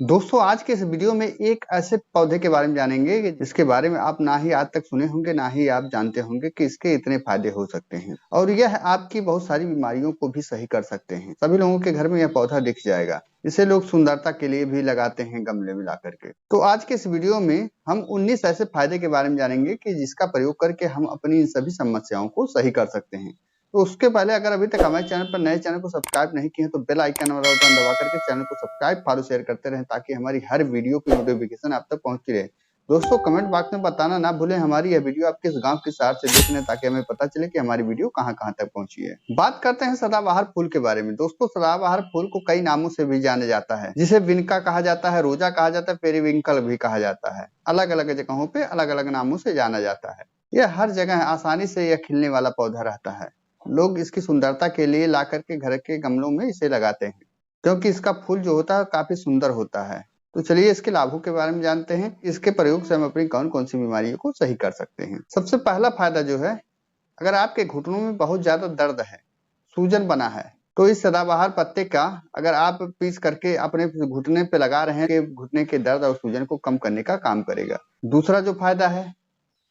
दोस्तों आज के इस वीडियो में एक ऐसे पौधे के बारे में जानेंगे कि जिसके बारे में आप ना ही आज तक सुने होंगे ना ही आप जानते होंगे कि इसके इतने फायदे हो सकते हैं और यह आपकी बहुत सारी बीमारियों को भी सही कर सकते हैं। सभी लोगों के घर में यह पौधा दिख जाएगा। इसे लोग सुंदरता के लिए भी लगाते हैं गमले में ला करके। तो आज के इस वीडियो में हम 19 ऐसे फायदे के बारे में जानेंगे कि जिसका प्रयोग करके हम अपनी इन सभी समस्याओं को सही कर सकते हैं। तो उसके पहले अगर अभी तक हमारे चैनल पर नए चैनल को सब्सक्राइब नहीं किए हैं तो बेल आइकन वाला बटन दबा करके चैनल को सब्सक्राइब फॉलो शेयर करते रहें ताकि हमारी हर वीडियो की नोटिफिकेशन आप तक पहुंचती रहे। दोस्तों कमेंट बॉक्स में बताना ना भूलें हमारी यह वीडियो आप किस गांव किस शहर से देख रहे हैं ताकि हमें पता चले कि हमारी वीडियो कहां कहां तक पहुंची है। बात करते हैं सदाबहार फूल के बारे में। दोस्तों सदाबहार फूल को कई नामों से भी जाना जाता है, जिसे विनका कहा जाता है, रोजा कहा जाता है, पेरीविंकल भी कहा जाता है। अलग अलग जगहों पे अलग अलग नामों से जाना जाता है। यह हर जगह आसानी से यह खिलने वाला पौधा रहता है। लोग इसकी सुंदरता के लिए ला करके घर के गमलों में इसे लगाते हैं क्योंकि इसका फूल जो होता है काफी सुंदर होता है। तो चलिए इसके लाभों के बारे में जानते हैं। इसके प्रयोग से हम अपनी कौन कौन सी बीमारियों को सही कर सकते हैं। सबसे पहला फायदा जो है, अगर आपके घुटनों में बहुत ज्यादा दर्द है, सूजन बना है, तो इस सदाबहार पत्ते का अगर आप पीस करके अपने घुटने पे लगा रहे हैं कि घुटने के दर्द और सूजन को कम करने का काम करेगा। दूसरा जो फायदा है,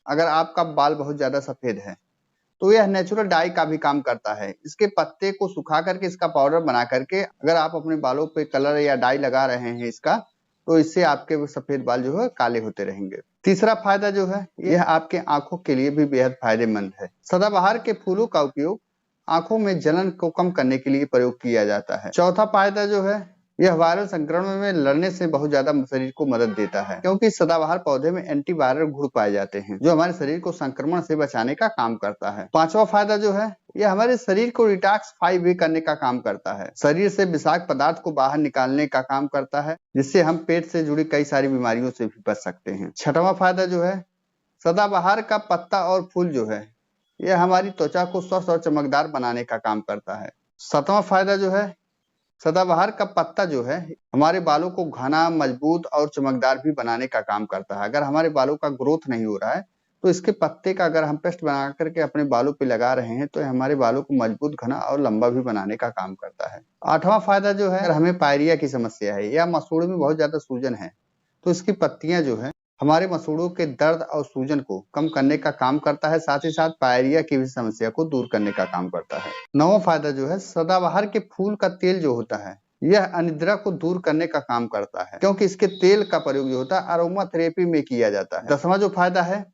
अगर आपका बाल बहुत ज्यादा सफेद है तो यह नेचुरल डाई का भी काम करता है। इसके पत्ते को सुखा करके इसका पाउडर बना करके अगर आप अपने बालों पे कलर या डाई लगा रहे हैं इसका, तो इससे आपके सफेद बाल जो है काले होते रहेंगे। तीसरा फायदा जो है, यह आपके आंखों के लिए भी बेहद फायदेमंद है। सदाबहार के फूलों का उपयोग आंखों में जलन को कम करने के लिए प्रयोग किया जाता है। चौथा फायदा जो है, यह वायरल संक्रमण में लड़ने से बहुत ज्यादा शरीर को मदद देता है क्योंकि इस सदाबहार पौधे में एंटीवायरल गुण पाए जाते हैं जो हमारे शरीर को संक्रमण से बचाने का काम करता है। पांचवा फायदा जो है, यह हमारे शरीर को डिटॉक्सिफाई भी करने का काम करता है। शरीर से विषाक्त पदार्थ को बाहर निकालने का काम करता है, जिससे हम पेट से जुड़ी कई सारी बीमारियों से भी बच सकते हैं। छठवां फायदा जो है, सदाबहार का पत्ता और फूल जो है, यह हमारी त्वचा को स्वस्थ और चमकदार बनाने का काम करता है। सातवां फायदा जो है, सदाबहार का पत्ता जो है हमारे बालों को घना, मजबूत और चमकदार भी बनाने का काम करता है। अगर हमारे बालों का ग्रोथ नहीं हो रहा है तो इसके पत्ते का अगर हम पेस्ट बना करके अपने बालों पे लगा रहे हैं तो हमारे बालों को मजबूत, घना और लंबा भी बनाने का काम करता है। आठवां फायदा जो है, अगर हमें पायरिया की समस्या है या मसूड़ों में बहुत ज्यादा सूजन है तो इसकी पत्तियां जो है हमारे मसूड़ों के दर्द और सूजन को कम करने का काम करता है, साथ ही साथ पायरिया की भी समस्या को दूर करने का काम करता है। नौवां फायदा जो है, सदाबहार के फूल का तेल जो होता है यह अनिद्रा को दूर करने का काम करता है क्योंकि इसके तेल का प्रयोग जो होता है अरोमा थेरेपी में किया जाता है। दसवां जो फायदा है,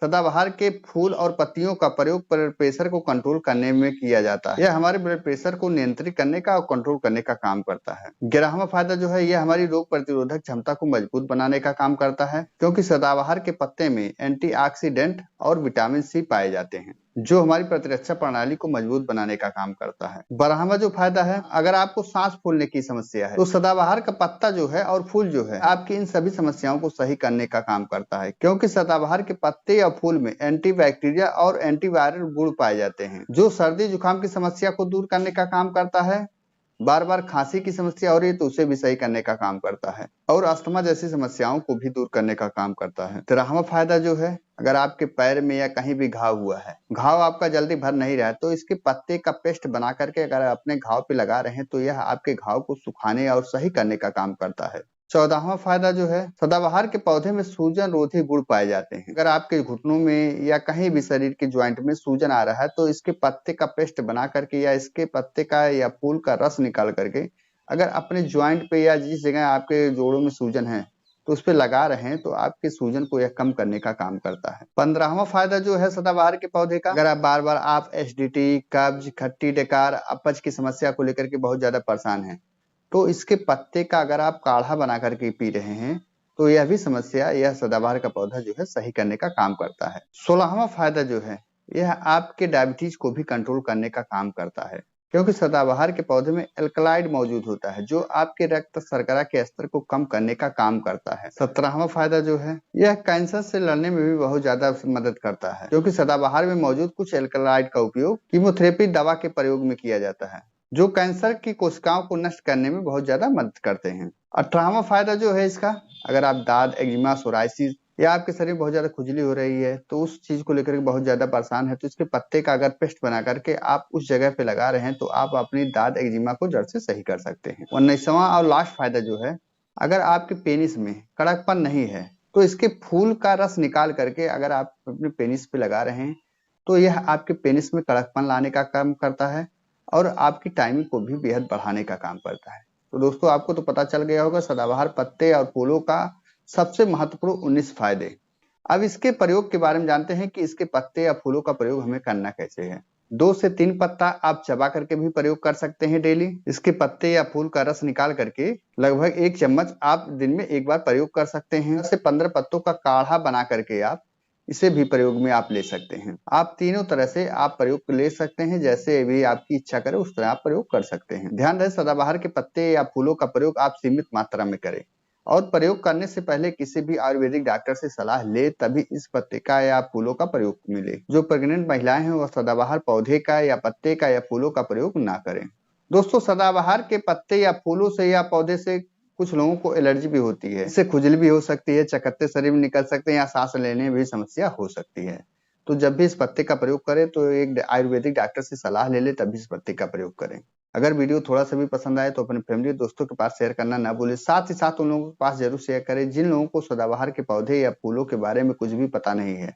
सदाबहार के फूल और पत्तियों का प्रयोग ब्लड प्रेशर को कंट्रोल करने में किया जाता है। यह हमारे ब्लड प्रेशर को नियंत्रित करने का और कंट्रोल करने का काम करता है। 11वां फायदा जो है, यह हमारी रोग प्रतिरोधक क्षमता को मजबूत बनाने का काम करता है क्योंकि सदाबहार के पत्ते में एंटीऑक्सीडेंट और विटामिन सी पाए जाते हैं जो हमारी प्रतिरक्षा प्रणाली को मजबूत बनाने का काम करता है। 12वां जो फायदा है, अगर आपको सांस फूलने की समस्या है तो सदाबहार का पत्ता जो है और फूल जो है आपकी इन सभी समस्याओं को सही करने का काम करता है क्योंकि सदाबहार के पत्ते या फूल में एंटीबैक्टीरिया और एंटीवायरल गुण पाए जाते हैं जो सर्दी जुकाम की समस्या को दूर करने का काम करता है। बार बार खांसी की समस्या हो रही है तो उसे भी सही करने का काम करता है और अस्थमा जैसी समस्याओं को भी दूर करने का काम करता है। 13वां फायदा जो है, अगर आपके पैर में या कहीं भी घाव हुआ है, घाव आपका जल्दी भर नहीं रहा है, तो इसके पत्ते का पेस्ट बना करके अगर अपने घाव पे लगा रहे हैं तो यह आपके घाव को सुखाने और सही करने का काम करता है। 14वां फायदा जो है, सदाबहार के पौधे में सूजन रोधी गुण पाए जाते हैं। अगर आपके घुटनों में या कहीं भी शरीर के ज्वाइंट में सूजन आ रहा है तो इसके पत्ते का पेस्ट बना करके या इसके पत्ते का या फूल का रस निकाल करके अगर अपने ज्वाइंट पे या जिस जगह आपके जोड़ों में सूजन है तो उस पे लगा रहे हैं तो आपके सूजन को यह कम करने का काम करता है। 15वां फायदा जो है सदाबहार के पौधे का, अगर आप बार बार आप एसिडिटी, कब्ज, खट्टी डकार, अपच की समस्या को लेकर के बहुत ज्यादा परेशान हैं तो इसके पत्ते का अगर आप काढ़ा बना करके पी रहे हैं तो यह भी समस्या यह सदाबहार का पौधा जो है सही करने का काम करता है। 16वां फायदा जो है, यह आपके डायबिटीज को भी कंट्रोल करने का काम करता है क्योंकि सदाबहार के पौधे में एल्कलाइड मौजूद होता है जो आपके रक्त शर्करा के स्तर को कम करने का काम करता है। 17वां फायदा जो है, यह कैंसर से लड़ने में भी बहुत ज्यादा मदद करता है क्योंकि सदाबहार में मौजूद कुछ एल्कलाइड का उपयोग कीमोथेरेपी दवा के प्रयोग में किया जाता है जो कैंसर की कोशिकाओं को नष्ट करने में बहुत ज्यादा मदद करते हैं। 18वां फायदा जो है इसका, अगर आप दाद, एक्जिमा, सोराइसिस या आपके शरीर में बहुत ज्यादा खुजली हो रही है तो उस चीज को लेकर के बहुत ज्यादा परेशान है तो इसके पत्ते का अगर पेस्ट बना करके आप उस जगह पे लगा रहे हैं तो आप अपनी दाद, एक्जिमा को जड़ से सही कर सकते हैं। 19वां और लास्ट फायदा जो है, अगर आपके पेनिस में कड़कपन नहीं है तो इसके फूल का रस निकाल करके अगर आप अपने पेनिस पे लगा रहे हैं तो यह आपके पेनिस में कड़कपन लाने का काम करता है और आपकी टाइमिंग को भी बेहद बढ़ाने का काम करता है। तो दोस्तों, आपको तो पता चल गया होगा सदाबहार पत्ते और फूलों का सबसे महत्वपूर्ण 19 फायदे। अब इसके प्रयोग के बारे में जानते हैं कि इसके पत्ते या फूलों का प्रयोग हमें करना कैसे है। 2 से 3 पत्ता आप चबा करके भी प्रयोग कर सकते हैं डेली। इसके पत्ते या फूल का रस निकाल करके लगभग 1 चम्मच आप दिन में एक बार प्रयोग कर सकते हैं। 10 से 15 पत्तों का काढ़ा बना करके आप इसे भी प्रयोग में आप ले सकते हैं। आप तीनों तरह से आप प्रयोग ले सकते हैं, जैसे भी आपकी इच्छा करे उस तरह आप प्रयोग कर सकते हैं। ध्यान रहे, सदाबहार के पत्ते या फूलों का प्रयोग आप सीमित मात्रा में करें और प्रयोग करने से पहले किसी भी आयुर्वेदिक डॉक्टर से सलाह ले, तभी इस पत्ते का या फूलों का प्रयोग मिले। जो प्रेग्नेंट महिलाएं हैं वह सदाबहार पौधे का या पत्ते का या फूलों का प्रयोग ना करें। दोस्तों, सदाबहार के पत्ते या फूलों से या पौधे से कुछ लोगों को एलर्जी भी होती है। इससे खुजली भी हो सकती है, चकत्ते शरीर में निकल सकते हैं या सांस लेने में भी समस्या हो सकती है। तो जब भी इस पत्ते का प्रयोग करें तो एक आयुर्वेदिक डॉक्टर से सलाह ले ले, तभी इस पत्ते का प्रयोग करें। अगर वीडियो थोड़ा सा भी पसंद आए तो अपने फैमिली दोस्तों के पास शेयर करना ना भूलें। साथ ही साथ उन लोगों के पास जरूर शेयर करें जिन लोगों को सदाबहार के पौधे या फूलों के बारे में कुछ भी पता नहीं है,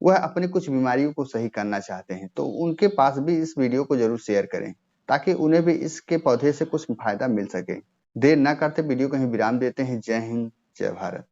वह अपनी कुछ बीमारियों को सही करना चाहते हैं, तो उनके पास भी इस वीडियो को जरूर शेयर करें ताकि उन्हें भी इसके पौधे से कुछ फायदा मिल सके। देर न करते वीडियो को ही विराम देते हैं। जय हिंद, जय भारत।